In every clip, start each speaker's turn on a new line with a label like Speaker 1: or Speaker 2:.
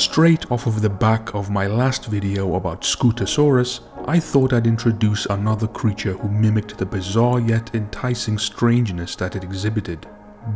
Speaker 1: Straight off of the back of my last video about Scutosaurus, I thought I'd introduce another creature who mimicked the bizarre yet enticing strangeness that it exhibited.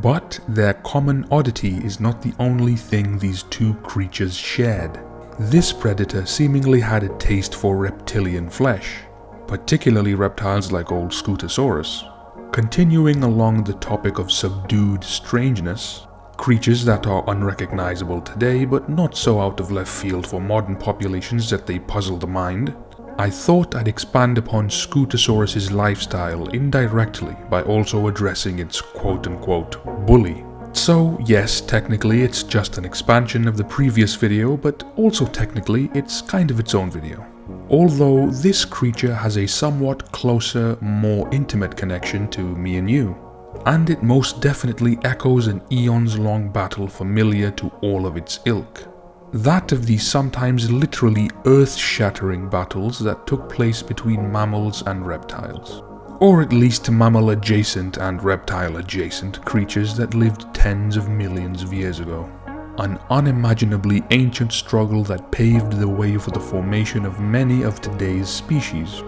Speaker 1: But their common oddity is not the only thing these two creatures shared. This predator seemingly had a taste for reptilian flesh, particularly reptiles like old Scutosaurus. Continuing along the topic of subdued strangeness, creatures that are unrecognizable today but not so out of left field for modern populations that they puzzle the mind, I thought I'd expand upon Scutosaurus' lifestyle indirectly by also addressing its quote-unquote bully. So yes, technically it's just an expansion of the previous video, but also technically it's kind of its own video. Although this creature has a somewhat closer, more intimate connection to me and you. And it most definitely echoes an eons-long battle familiar to all of its ilk. That of the sometimes literally earth-shattering battles that took place between mammals and reptiles. Or at least mammal-adjacent and reptile-adjacent creatures that lived tens of millions of years ago. An unimaginably ancient struggle that paved the way for the formation of many of today's species.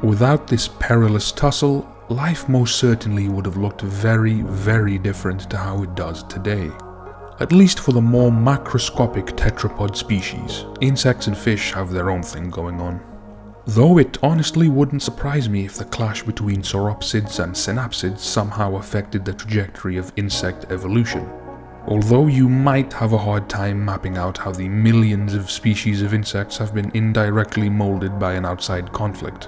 Speaker 1: Without this perilous tussle, life most certainly would have looked very, very different to how it does today. At least for the more macroscopic tetrapod species, insects and fish have their own thing going on. Though it honestly wouldn't surprise me if the clash between sauropsids and synapsids somehow affected the trajectory of insect evolution. Although you might have a hard time mapping out how the millions of species of insects have been indirectly molded by an outside conflict.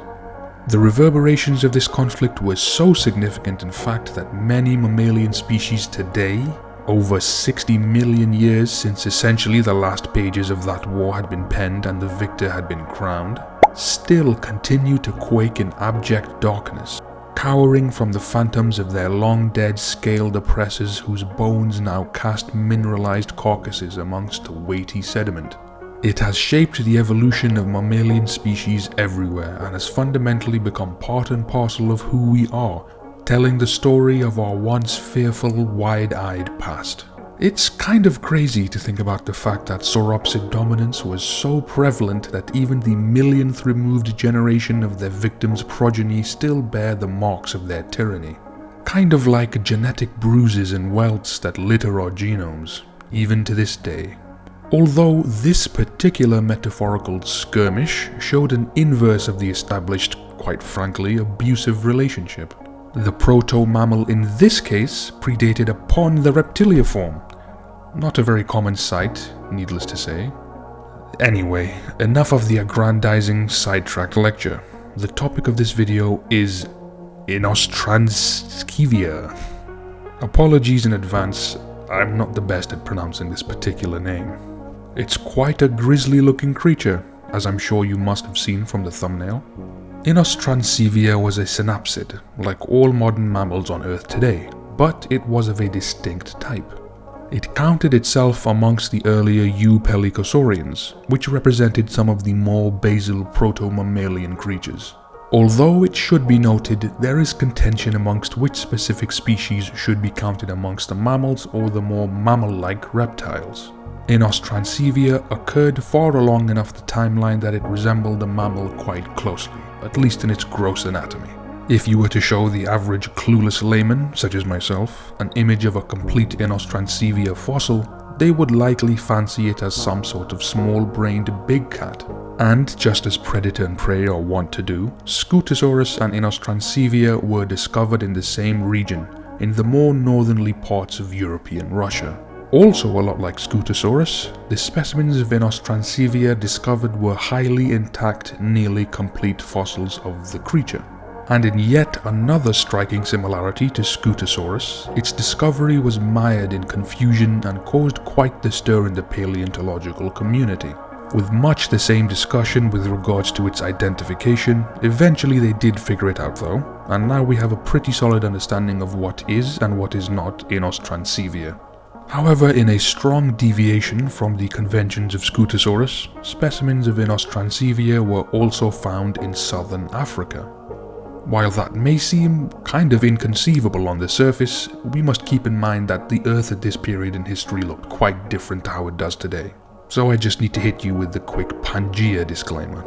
Speaker 1: The reverberations of this conflict were so significant in fact that many mammalian species today, over 60 million years since essentially the last pages of that war had been penned and the victor had been crowned, still continue to quake in abject darkness, cowering from the phantoms of their long-dead scaled oppressors whose bones now cast mineralized carcasses amongst weighty sediment. It has shaped the evolution of mammalian species everywhere and has fundamentally become part and parcel of who we are, telling the story of our once fearful, wide-eyed past. It's kind of crazy to think about the fact that sauropsid dominance was so prevalent that even the millionth removed generation of their victims' progeny still bear the marks of their tyranny. Kind of like genetic bruises and welts that litter our genomes, even to this day. Although this particular metaphorical skirmish showed an inverse of the established, quite frankly, abusive relationship. The proto-mammal in this case predated upon the reptiliform. Not a very common sight, needless to say. Anyway, enough of the aggrandizing sidetracked lecture. The topic of this video is Inostrancevia. Apologies in advance, I'm not the best at pronouncing this particular name. It's quite a grisly looking creature, as I'm sure you must have seen from the thumbnail. Inostrancevia was a synapsid, like all modern mammals on Earth today, but it was of a distinct type. It counted itself amongst the earlier eupelicosaurians, which represented some of the more basal proto-mammalian creatures. Although it should be noted, there is contention amongst which specific species should be counted amongst the mammals or the more mammal-like reptiles. Inostrancevia occurred far along enough the timeline that it resembled a mammal quite closely, at least in its gross anatomy. If you were to show the average clueless layman, such as myself, an image of a complete Inostrancevia fossil, they would likely fancy it as some sort of small-brained big cat. And just as predator and prey are wont to do, Scutosaurus and Inostrancevia were discovered in the same region, in the more northerly parts of European Russia. Also a lot like Scutosaurus, the specimens of Inostrancevia discovered were highly intact, nearly complete fossils of the creature. And in yet another striking similarity to Scutosaurus, its discovery was mired in confusion and caused quite the stir in the paleontological community. With much the same discussion with regards to its identification, eventually they did figure it out though, and now we have a pretty solid understanding of what is and what is not Inostrancevia. However, in a strong deviation from the conventions of Scutosaurus, specimens of Inostrancevia were also found in southern Africa. While that may seem kind of inconceivable on the surface, we must keep in mind that the Earth at this period in history looked quite different to how it does today. so I just need to hit you with the quick Pangea disclaimer.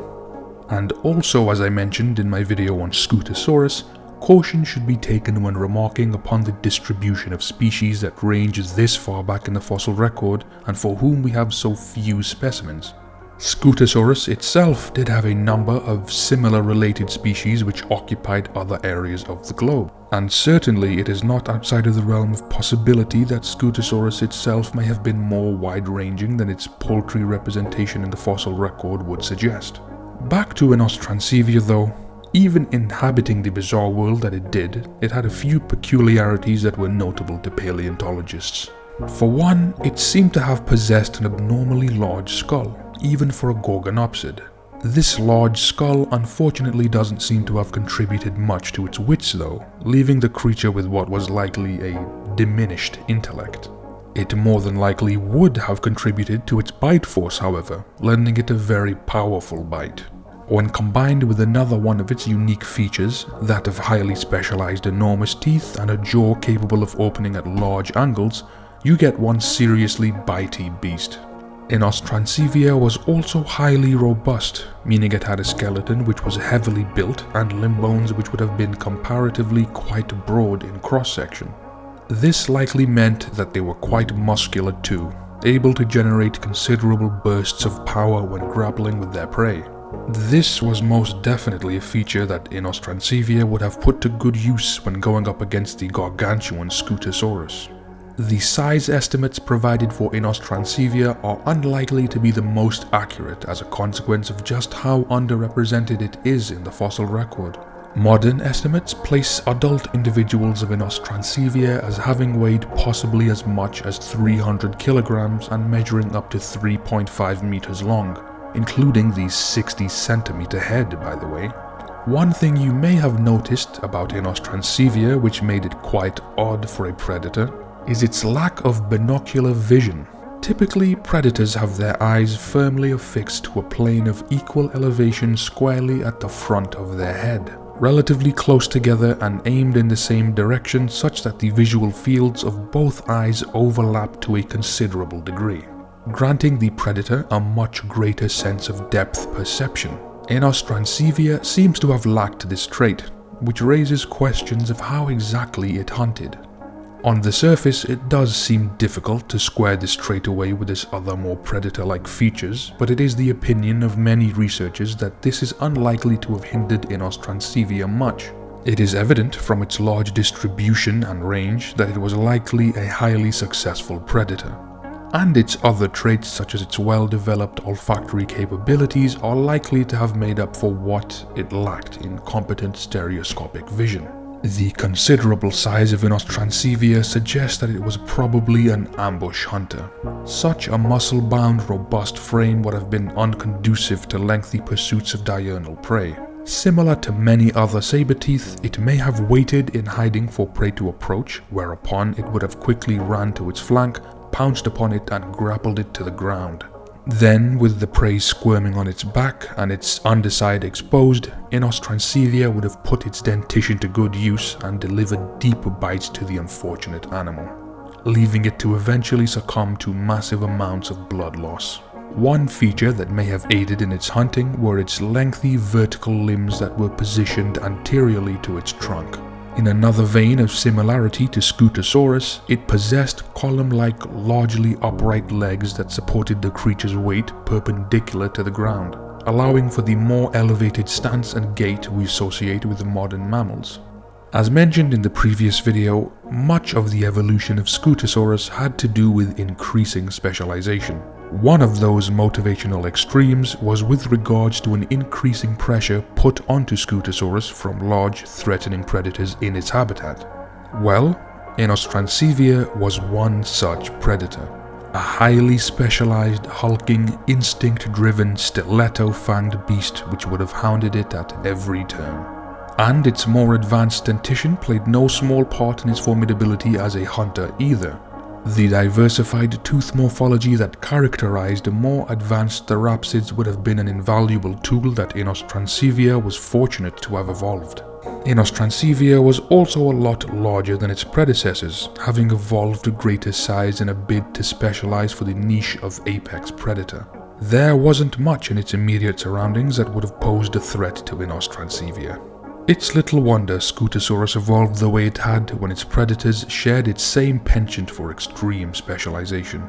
Speaker 1: And also, as I mentioned in my video on Scutosaurus, caution should be taken when remarking upon the distribution of species that range this far back in the fossil record and for whom we have so few specimens. Scutosaurus itself did have a number of similar related species which occupied other areas of the globe, and certainly it is not outside of the realm of possibility that Scutosaurus itself may have been more wide-ranging than its paltry representation in the fossil record would suggest. Back to Inostrancevia though, even inhabiting the bizarre world that it did, it had a few peculiarities that were notable to paleontologists. For one, it seemed to have possessed an abnormally large skull, even for a gorgonopsid. This large skull unfortunately doesn't seem to have contributed much to its wits though, leaving the creature with what was likely a diminished intellect. It more than likely would have contributed to its bite force however, lending it a very powerful bite. When combined with another one of its unique features, that of highly specialized enormous teeth and a jaw capable of opening at large angles, you get one seriously bitey beast. Inostrancevia was also highly robust, meaning it had a skeleton which was heavily built and limb bones which would have been comparatively quite broad in cross-section. This likely meant that they were quite muscular too, able to generate considerable bursts of power when grappling with their prey. This was most definitely a feature that Inostrancevia would have put to good use when going up against the gargantuan Scutosaurus. The size estimates provided for Inostrancevia are unlikely to be the most accurate as a consequence of just how underrepresented it is in the fossil record. Modern estimates place adult individuals of Inostrancevia as having weighed possibly as much as 300 kilograms and measuring up to 3.5 meters long, including the 60 centimeter head, by the way. One thing you may have noticed about Inostrancevia which made it quite odd for a predator is its lack of binocular vision. Typically, predators have their eyes firmly affixed to a plane of equal elevation squarely at the front of their head, relatively close together and aimed in the same direction such that the visual fields of both eyes overlap to a considerable degree, granting the predator a much greater sense of depth perception. Inostrancevia seems to have lacked this trait, which raises questions of how exactly it hunted. On the surface, it does seem difficult to square this trait away with its other more predator-like features, but it is the opinion of many researchers that this is unlikely to have hindered Inostrancevia much. It is evident from its large distribution and range that it was likely a highly successful predator. And its other traits such as its well-developed olfactory capabilities are likely to have made up for what it lacked in competent stereoscopic vision. The considerable size of Inostrancevia suggests that it was probably an ambush hunter. Such a muscle-bound, robust frame would have been unconducive to lengthy pursuits of diurnal prey. Similar to many other saber-teeth, it may have waited in hiding for prey to approach, whereupon it would have quickly ran to its flank, pounced upon it and grappled it to the ground. Then, with the prey squirming on its back and its underside exposed, Inostrancevia would have put its dentition to good use and delivered deeper bites to the unfortunate animal, leaving it to eventually succumb to massive amounts of blood loss. One feature that may have aided in its hunting were its lengthy vertical limbs that were positioned anteriorly to its trunk. In another vein of similarity to Scutosaurus, it possessed column-like, largely upright legs that supported the creature's weight perpendicular to the ground, allowing for the more elevated stance and gait we associate with the modern mammals. As mentioned in the previous video, much of the evolution of Scutosaurus had to do with increasing specialization. One of those motivational extremes was with regards to an increasing pressure put onto Scutosaurus from large, threatening predators in its habitat. Well, Inostrancevia was one such predator. A highly specialized, hulking, instinct-driven, stiletto-fanged beast which would have hounded it at every turn. And its more advanced dentition played no small part in its formidability as a hunter either. The diversified tooth morphology that characterized the more advanced therapsids would have been an invaluable tool that Inostrancevia was fortunate to have evolved. Inostrancevia was also a lot larger than its predecessors, having evolved to greater size in a bid to specialize for the niche of apex predator. There wasn't much in its immediate surroundings that would have posed a threat to Inostrancevia. It's little wonder Scutosaurus evolved the way it had when its predators shared its same penchant for extreme specialization.